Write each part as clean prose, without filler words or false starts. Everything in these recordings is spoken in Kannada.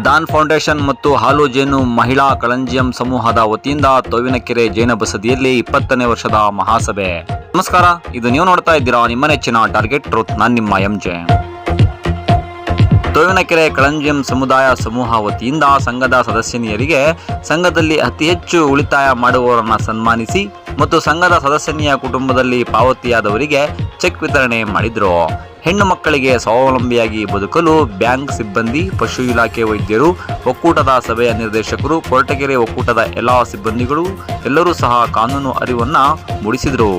ಡಾನ್ ಫೌಂಡೇಶನ್ ಮತ್ತು ಹಾಲು ಜೇನು ಮಹಿಳಾ ಕಳಂಜಿಯಂ ಸಮೂಹದ ವತಿಯಿಂದ ತೋವಿನಕೆರೆ ಜೈನ ಬಸದಿಯಲ್ಲಿ 20ನೇ ವರ್ಷದ ಮಹಾಸಭೆ. ನಮಸ್ಕಾರ, ಇದು ನೀವು ನೋಡ್ತಾ ಇದ್ದೀರಾ ನಿಮ್ಮ ನೆಚ್ಚಿನ ಟಾರ್ಗೆಟ್ ಟ್ರೂತ್. ನಾನು ನಿಮ್ಮ ಎಂಜೆ. ತೋವಿನಕೆರೆ ಕಳಂಜಿಯಂ ಸಮುದಾಯ ಸಮೂಹ ವತಿಯಿಂದ ಸಂಘದ ಸದಸ್ಯನಿಯರಿಗೆ ಸಂಘದಲ್ಲಿ ಅತಿ ಹೆಚ್ಚು ಉಳಿತಾಯ ಮಾಡುವವರನ್ನು ಸನ್ಮಾನಿಸಿ ಮತ್ತು ಸಂಘದ ಸದಸ್ಯನಿಯ ಕುಟುಂಬದಲ್ಲಿ ಪಾವತಿಯಾದವರಿಗೆ ಚೆಕ್ ವಿತರಣೆ ಮಾಡಿದರು. ಹೆಣ್ಣು ಮಕ್ಕಳಿಗೆ ಸ್ವಾವಲಂಬಿಯಾಗಿ ಬದುಕಲು ಬ್ಯಾಂಕ್ ಸಿಬ್ಬಂದಿ, ಪಶು ಇಲಾಖೆ ವೈದ್ಯರು, ಒಕ್ಕೂಟದ ಸಭೆಯ ನಿರ್ದೇಶಕರು, ಕೊರಟಗೆರೆ ಒಕ್ಕೂಟದ ಎಲ್ಲ ಸಿಬ್ಬಂದಿಗಳು ಎಲ್ಲರೂ ಸಹ ಕಾನೂನು ಅರಿವನ್ನು ಮೂಡಿಸಿದರು.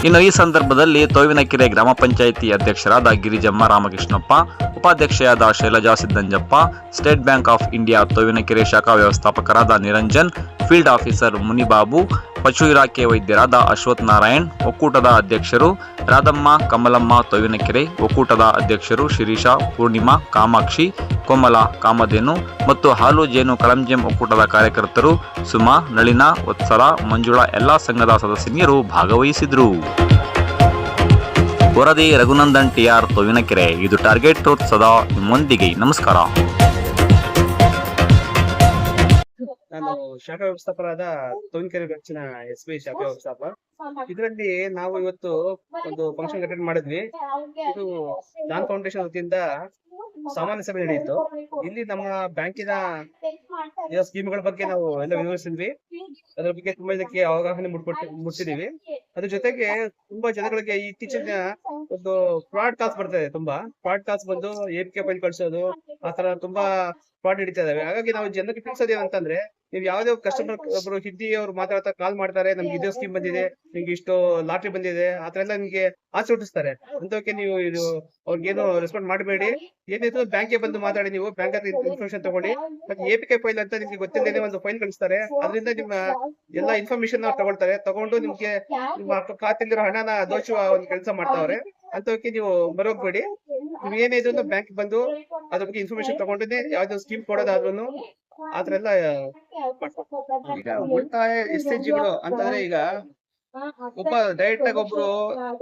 ಇನ್ನು ಈ ಸಂದರ್ಭದಲ್ಲಿ ತೋವಿನಕೆರೆ ಗ್ರಾಮ ಪಂಚಾಯಿತಿ ಅಧ್ಯಕ್ಷರಾದ ಗಿರಿಜಮ್ಮ ರಾಮಕೃಷ್ಣಪ್ಪ, ಉಪಾಧ್ಯಕ್ಷೆಯಾದ Shailaja Siddanjappa, State Bank of India Tovinakere ಶಾಖಾ ವ್ಯವಸ್ಥಾಪಕರಾದ ನಿರಂಜನ್, ಫೀಲ್ಡ್ ಆಫೀಸರ್ ಮುನಿಬಾಬು, ಪಶು ಇಲಾಖೆ ವೈದ್ಯರಾದ ಅಶ್ವಥ್ ನಾರಾಯಣ್, ಒಕ್ಕೂಟದ ಅಧ್ಯಕ್ಷರು ರಾಧಮ್ಮ, ಕಮಲಮ್ಮ ತೋವಿನಕೆರೆ, ಒಕ್ಕೂಟದ ಅಧ್ಯಕ್ಷರು ಶಿರೀಷಾ, ಪೂರ್ಣಿಮಾ, ಕಾಮಾಕ್ಷಿ, ಕೋಮಲ, ಕಾಮಧೇನು ಮತ್ತು ಹಾಲು ಜೇನು ಕಳಂಜಿಯಂ ಒಕ್ಕೂಟದ ಕಾರ್ಯಕರ್ತರು ಸುಮಾ, ನಳಿನ, ವತ್ಸಲ, ಮಂಜುಳಾ ಎಲ್ಲ ಸಂಘದ ಸದಸ್ಯನಿಯರು ಭಾಗವಹಿಸಿದರು. ವರದಿ ರಘುನಂದನ್ ಟಿಆರ್, ತೋವಿನಕೆರೆ. ಇದು ಟಾರ್ಗೆಟ್ ಟ್ರೂತ್, ಸದಾ ನಿಮ್ಮೊಂದಿಗೆ. ನಮಸ್ಕಾರ. ನಾನು ಶಾಖಾ ವ್ಯವಸ್ಥಾಪಕರಾದ ತೋವಿನಕೆರೆ ಬ್ರಾಂಚಿನ SBI ಶಾಖಾ ವ್ಯವಸ್ಥಾಪಕ. ಇದರಲ್ಲಿ ನಾವು ಇವತ್ತು ಒಂದು ಫಂಕ್ಷನ್ ಅಟೆಂಡ್ ಮಾಡಿದ್ವಿ. ಇದು ಡಾನ್ ಫೌಂಡೇಶನ್ ವತಿಯಿಂದ ಸಾಮಾನ್ಯ ಸಭೆ ನಡೆಯಿತು. ಇಲ್ಲಿ ನಮ್ಮ ಬ್ಯಾಂಕಿನ ಸ್ಕೀಮ್ಗಳ ಬಗ್ಗೆ ನಾವು ಎಲ್ಲ ವಿವರಿಸಿದ್ವಿ. ಅದರ ಬಗ್ಗೆ ತುಂಬಾ ಇದಕ್ಕೆ ಅವಗಾಹನೆ ಮುಟ್ಟಿದೀವಿ. ಅದ್ರ ಜೊತೆಗೆ ತುಂಬಾ ಜನಗಳಿಗೆ ಇತ್ತೀಚಿನ ಒಂದು ಫ್ರಾಡ್ ಕಾಲ್ಸ್ ಬರ್ತದೆ. ತುಂಬಾ ಫ್ರಾಡ್ ಕಾಲ್ಸ್ ಬಂದು APK ಫೈಲ್ ಕಳ್ಸೋದು, ಆತರ ತುಂಬಾ ಫ್ರಾಡ್ ನಡೀತಾ ಇದಾವೆ. ಹಾಗಾಗಿ ನಾವು ಜನರಿಗೆ ತಿಳಿಸೋದು ಏನಂತಂದ್ರೆ, ನೀವು ಯಾವುದೇ ಕಸ್ಟಮರ್ ಒಬ್ರು ಹಿಂದಿ ಅವ್ರು ಮಾತಾಡ್ತಾ ಕಾಲ್ ಮಾಡ್ತಾರೆ, ನಮ್ಗೆ ಇದೇ ಸ್ಕೀಮ್ ಬಂದಿದೆ, ನಿಮ್ಗೆ ಇಷ್ಟು ಲಾಟ್ರಿ ಬಂದಿದೆ, ಆತರ ಎಲ್ಲ ನಿಮ್ಗೆ ಆಸೆ ಹುಟ್ಟಿಸ್ತಾರೆ. ಅಂತವಕ್ಕೆ ನೀವು ಇದು ಅವ್ರಿಗೇನು ರೆಸ್ಪಾಂಡ್ ಮಾಡಬೇಡಿ. ಏನಿದ್ರು ಬ್ಯಾಂಕ್ಗೆ ಬಂದು ಮಾತಾಡಿ, ನೀವು ಬ್ಯಾಂಕ್ ಹತ್ರ ಇನ್ಫಾರ್ಮೇಶನ್ ತಗೊಳ್ಳಿ. ಮತ್ತೆ APK ಫೈಲ್ ಅಂತ ನಿಮ್ಗೆ ಗೊತ್ತಿಲ್ಲದೆ ಒಂದು ಫೈಲ್ ಕಳಿಸ್ತಾರೆ. ಅದರಿಂದ ನಿಮ್ಮ ಎಲ್ಲ ಇನ್ಫಾರ್ಮೇಶನ್ ತಗೊಳ್ತಾರೆ. ತಗೊಂಡು ನಿಮ್ಗೆ ನಿಮ್ಮ ಖಾತೆಯಲ್ಲಿರೋ ಹಣನ ದೋಚುವ ಒಂದು ಕೆಲಸ ಮಾಡ್ತಾವ್ರೆ. ಅಂತವಕ್ಕೆ ನೀವು ಬರೋಗ್ಬೇಡಿ. ನೀವು ಏನೇ ಇದ್ರು ಬ್ಯಾಂಕ್ ಬಂದು ಅದ್ರ ಬಗ್ಗೆ ಇನ್ಫಾರ್ಮೇಶನ್ ತಗೊಂಡಿದ್ದೆ ಯಾವ್ದು ಸ್ಕೀಮ್ ಕೊಡೋದಾದ್ರೂ ಆತರ ಎಲ್ಲ ಈಗ ಉಳಿತಾಯ SHGಗಳು ಅಂತಂದ್ರೆ, ಈಗ ಒಬ್ಬ ಡೈರೆಕ್ಟ್ ಆಗಿ ಒಬ್ರು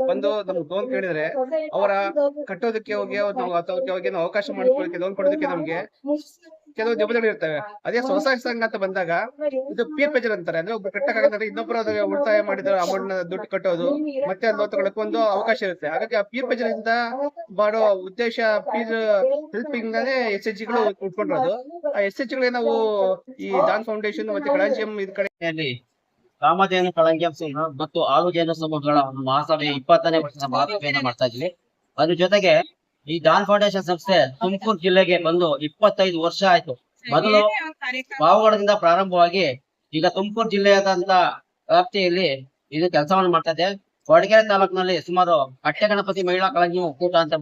ಬಂದು ನಮ್ಗೆ ಲೋನ್ ಕೇಳಿದ್ರೆ ಅವರ ಕಟ್ಟೋದಕ್ಕೆ ಹೋಗಿ ನಾವು ಅವಕಾಶ ಮಾಡ್ಕೊಳ್ಳೋಕೆ ಲೋನ್ ಕೊಡೋದಕ್ಕೆ ನಮ್ಗೆ ಕೆಲವು ನಿಬಂಧನೆಗಳು ಇರ್ತವೆ. ಅದೇ ಸ್ವಸಹಾಯ ಸಂಘ ಅಂತ ಬಂದಾಗ ಇದು ಪೀರ್ ಪ್ರೆಜರ್ ಅಂತಾರೆ. ಅಂದ್ರೆ ಒಬ್ಬ ಕಟ್ಟಕ್ಕಾಗಂದ್ರೆ ಇನ್ನೊಬ್ಬರು ಅದಕ್ಕೆ ಉಳಿತಾಯ ಮಾಡಿದ್ರೆ ಅಮೌಂಟ್ ನ ದುಡ್ಡು ಕಟ್ಟೋದು ಮತ್ತೆ ಲೋನ್ ತಗೊಳಕ್ ಒಂದು ಅವಕಾಶ ಇರುತ್ತೆ. ಹಾಗಾಗಿ ಆ ಪೀರ್ ಪ್ರೆಜರ್ ಇಂದ ಮಾಡೋ ಉದ್ದೇಶ ಪೀರ್ ಹೆಲ್ಪಿಂಗ್ ನಾನೇ SHGಗಳು ಉಟ್ಕೊಂಡಿರೋದು. ಆ SHGಗಳಿಗೆ ನಾವು ಈ ಡಾನ್ ಫೌಂಡೇಶನ್ ಮತ್ತೆ ಕಳಂಜಿಯಂ ಇದ್ ಕಡೆಯಲ್ಲಿ ಕಾಮಧೇನು ಕಳಂಜಿಯಂ ಸಮೂಹ ಮತ್ತು ಹಾಲು ಜೇನು ಸಮೂಹಗಳ ಒಂದು ಮಹಾಸಭೆ 20ನೇ ವರ್ಷದ ಮಹಾಸಭೆಯನ್ನ ಮಾಡ್ತಾ ಇದ್ವಿ. ಅದ್ರ ಜೊತೆಗೆ ಈ ಡಾನ್ ಫೌಂಡೇಶನ್ ಸಂಸ್ಥೆ ತುಮಕೂರು ಜಿಲ್ಲೆಗೆ ಬಂದು 25 ವರ್ಷ ಆಯ್ತು. ಮೊದಲು ಪಾವಗಡದಿಂದ ಪ್ರಾರಂಭವಾಗಿ ಈಗ ತುಮಕೂರು ಜಿಲ್ಲೆಯಾದಂತ ವ್ಯಾಪ್ತಿಯಲ್ಲಿ ಇದು ಕೆಲಸವನ್ನು ಮಾಡ್ತಾ ಇದೆ. ಕೊರಟಗೆರೆ ತಾಲೂಕಿನಲ್ಲಿ ಸುಮಾರು ಅಟ್ಟೆಗಣಪತಿ ಮಹಿಳಾ ಕಳಂಜಿಯಂ ಒಕ್ಕೂಟ ಅಂತ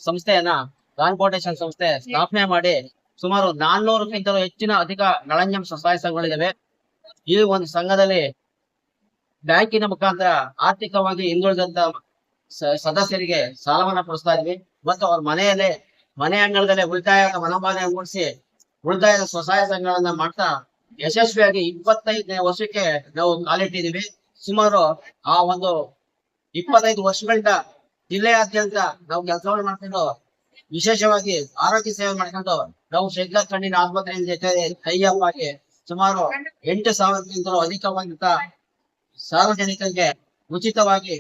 ಸಂಸ್ಥೆಯನ್ನ ಡಾನ್ ಫೌಂಡೇಶನ್ ಸಂಸ್ಥೆ ಸ್ಥಾಪನೆ ಮಾಡಿ ಸುಮಾರು 400ಕ್ಕಿಂತಲೂ ಅಧಿಕ ಕಳಂಜಿಯಂ ಸ್ವಸಹಾಯ ಸಂಘಗಳಿವೆ. ಈ ಒಂದು ಸಂಘದಲ್ಲಿ ಬ್ಯಾಂಕಿನ ಮುಖಾಂತರ ಆರ್ಥಿಕವಾಗಿ ಹಿಂದುಳಿದಂತ ಸದಸ್ಯರಿಗೆ ಸಾಲವನ್ನ ಕೊಡಿಸ್ತಾ ಇದ್ವಿ ಮತ್ತು ಅವ್ರ ಮನೆ ಅಂಗಳದಲ್ಲೇ ಉಳಿತಾಯದ ಮನೋಭಾವನೆ ಮೂಡಿಸಿ ಉಳಿತಾಯದ ಸ್ವಸಹಾಯ ಸಂಘಗಳನ್ನ ಮಾಡ್ತಾ ಯಶಸ್ವಿಯಾಗಿ 25ನೇ ವರ್ಷಕ್ಕೆ ನಾವು ಕಾಲಿಟ್ಟಿದೀವಿ. ಸುಮಾರು ಆ ಒಂದು 25 ವರ್ಷಗಳಿಂದ ಜಿಲ್ಲೆಯಾದ್ಯಂತ ನಾವು ಕೆಲಸವನ್ನು ಮಾಡ್ಕೊಂಡು ವಿಶೇಷವಾಗಿ ಆರೋಗ್ಯ ಸೇವೆ ಮಾಡ್ಕೊಂಡು ನಾವು ಶಂಕರ್ ಕಣ್ಣಿನ ಆಸ್ಪತ್ರೆಯ ಜೊತೆ ಟೈಅಪ್ ಆಗಿ ಸುಮಾರು 8,000ಕ್ಕಿಂತಲೂ ಅಧಿಕವಾಗಿದ್ದ ಸಾರ್ವಜನಿಕರಿಗೆ ಉಚಿತವಾಗಿ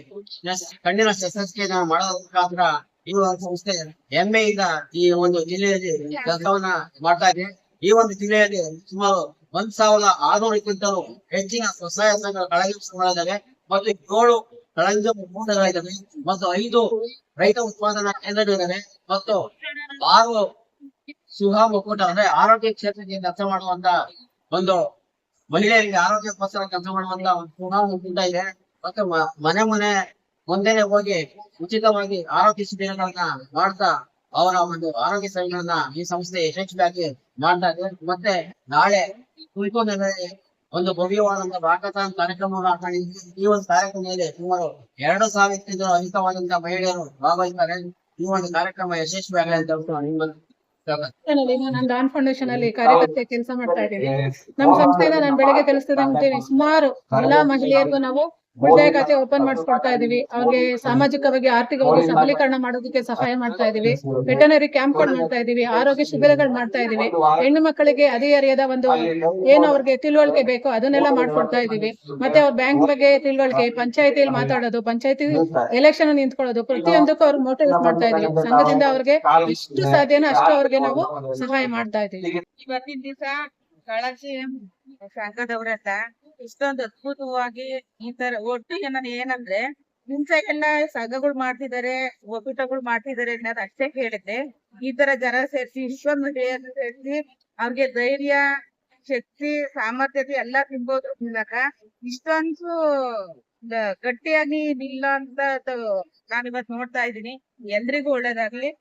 ಕಣ್ಣಿನ ಶಸ್ತ್ರಚಿಕಿತ್ಸೆ ಮಾಡೋದ್ರ ಮುಖಾಂತರ ಈ ಒಂದು ಸಂಸ್ಥೆ ಹೆಮ್ಮೆಯಿಂದ ಈ ಒಂದು ಜಿಲ್ಲೆಯಲ್ಲಿ ಕೆಲಸವನ್ನ ಮಾಡ್ತಾ ಇದೆ. ಈ ಒಂದು ಜಿಲ್ಲೆಯಲ್ಲಿ ಸುಮಾರು 1,600ಕ್ಕಿಂತಲೂ ಹೆಚ್ಚಿನ ಸ್ವಸಹಾಯ ಸಂಘ ಕಳಂಜಿಯಂ ಸಂಘಗಳಿದ್ದಾವೆ ಮತ್ತು 7 ಕಳಂಜಿಯಂ ಒಕ್ಕೂಟಗಳಿದ್ದಾವೆ ಮತ್ತು 5 ರೈತ ಉತ್ಪಾದನಾ ಕೇಂದ್ರಗಳಿದ್ದಾವೆ ಮತ್ತು 6 ಸುಹಾಮ್ ಒಕ್ಕೂಟ ಅಂದ್ರೆ ಆರೋಗ್ಯ ಕ್ಷೇತ್ರಕ್ಕೆ ಕೆಲಸ ಮಾಡುವಂತ ಒಂದು ಮಹಿಳೆಯರಿಗೆ ಆರೋಗ್ಯಕ್ಕೋಸ್ಕರ ಕೆಲಸ ಮಾಡುವಂತ ಒಂದು ಸುಹಾಮ್ ಒಕ್ಕೂಟ ಇದೆ. ಮತ್ತೆ ಮನೆ ಮುಂದೆನೆ ಹೋಗಿ ಉಚಿತವಾಗಿ ಆರೋಗ್ಯ ಶಿಬಿರಗಳನ್ನ ಮಾಡ್ತಾ ಅವರ ಒಂದು ಆರೋಗ್ಯ ಸೇವೆಗಳನ್ನ ಈ ಸಂಸ್ಥೆ ಯಶಸ್ವಿಯಾಗಿ ಮಾಡ್ತಾ ಇದೆ. ಮತ್ತೆ ನಾಳೆ ತುಮಕೂರಿನಲ್ಲಿ ಒಂದು ಭವ್ಯವಾದಂತಹ ರಾಕಥಾನ್ ಕಾರ್ಯಕ್ರಮವನ್ನು ಹಾಕೊಂಡಿದ್ದೀವಿ. ಈ ಒಂದು ಕಾರ್ಯಕ್ರಮದಲ್ಲಿ ಸುಮಾರು 2,000ಕ್ಕಿಂತ ಅಧಿಕವಾದಂತಹ ಮಹಿಳೆಯರು ಭಾಗವಹಿಸ್ತಾರೆ. ಈ ಒಂದು ಕಾರ್ಯಕ್ರಮ ಯಶಸ್ವಿಯಾಗಲಿ ಅಂತ ನಿಮ್ಮನ್ನು ನಾನು ಡಾನ್ ಫೌಂಡೇಶನ್ ಅಲ್ಲಿ ಕಾರ್ಯಕರ್ತೆ ಕೆಲಸ ಮಾಡ್ತಾ ಇದ್ದೀನಿ. ನಮ್ಮ ಸಂಸ್ಥೆಯಿಂದ ನಾನು ಬೆಳಗ್ಗೆ ತಿಳಿಸ್ತಿದ್ದಂತೆ ಸುಮಾರು ಎಲ್ಲಾ ಮಹಿಳೆಯರಿಗೂ ನಾವು ಉಳಿತಾಯ ಖಾತೆ ಓಪನ್ ಮಾಡಿಸ್ಕೊಡ್ತಾ ಇದೀವಿ. ಅವ್ರಿಗೆ ಸಾಮಾಜಿಕವಾಗಿ ಆರ್ಥಿಕವಾಗಿ ಸಬಲೀಕರಣ ಮಾಡೋದಕ್ಕೆ ಸಹಾಯ ಮಾಡ್ತಾ ಇದೀವಿ. ವೆಟನರಿ ಕ್ಯಾಂಪ್ಗಳು ಮಾಡ್ತಾ ಇದೀವಿ. ಆರೋಗ್ಯ ಶಿಬಿರಗಳು ಮಾಡ್ತಾ ಇದೀವಿ. ಹೆಣ್ಣು ಮಕ್ಕಳಿಗೆ ಹದಿಹರೆಯದ ಒಂದು ಏನು ಅವ್ರಿಗೆ ತಿಳುವಳಿಕೆ ಬೇಕೋ ಅದನ್ನೆಲ್ಲ ಮಾಡ್ಕೊಡ್ತಾ ಇದೀವಿ. ಮತ್ತೆ ಅವ್ರ ಬ್ಯಾಂಕ್ ಬಗ್ಗೆ ತಿಳುವಳಿಕೆ, ಪಂಚಾಯತಿಯಲ್ಲಿ ಮಾತಾಡೋದು, ಪಂಚಾಯತಿ ಎಲೆಕ್ಷನ್ ನಿಂತ್ಕೊಳ್ಳೋದು, ಪ್ರತಿಯೊಂದಕ್ಕೂ ಅವ್ರಿಗೆ ಮೋಟಿವೇಟ್ ಮಾಡ್ತಾ ಇದೀವಿ. ಸಂಘದಿಂದ ಅವ್ರಿಗೆ ಎಷ್ಟು ಸಾಧ್ಯನೋ ಅಷ್ಟು ಅವ್ರಿಗೆ ನಾವು ಸಹಾಯ ಮಾಡ್ತಾ ಇದೀವಿ. ಇವತ್ತಿನ ದಿವಸ ಕಳಚಿ ಸಂಘದವರೆಲ್ಲ ಇಷ್ಟೊಂದು ಅದ್ಭುತವಾಗಿ ಈ ತರ ಒಟ್ಟಿಗೆ ನಾನು ಏನಂದ್ರೆ ಮುಂಚೆ ಎಲ್ಲ ಸಂಘಗಳು ಮಾಡ್ತಿದ್ದಾರೆ, ಒಕ್ಕೂಟಗಳು ಮಾಡ್ತಿದ್ದಾರೆ ಅನ್ನೋದು ಅಷ್ಟೇ ಕೇಳಿದ್ದೆ. ಈ ತರ ಜನ ಸೇರಿಸಿ ಇಷ್ಟೊಂದು ಸೇರಿಸಿ ಅವ್ರಿಗೆ ಧೈರ್ಯ, ಶಕ್ತಿ, ಸಾಮರ್ಥ್ಯತೆ ಎಲ್ಲ ತಿನ್ಬೋದು ಮೂಲಕ ಇಷ್ಟೊಂದು ಗಟ್ಟಿಯಾಗಿ ನಿಲ್ಲ ಅಂತ ನಾನಿವತ್ ನೋಡ್ತಾ ಇದ್ದೀನಿ. ಎಲ್ರಿಗೂ ಒಳ್ಳೇದಾಗ್ಲಿ.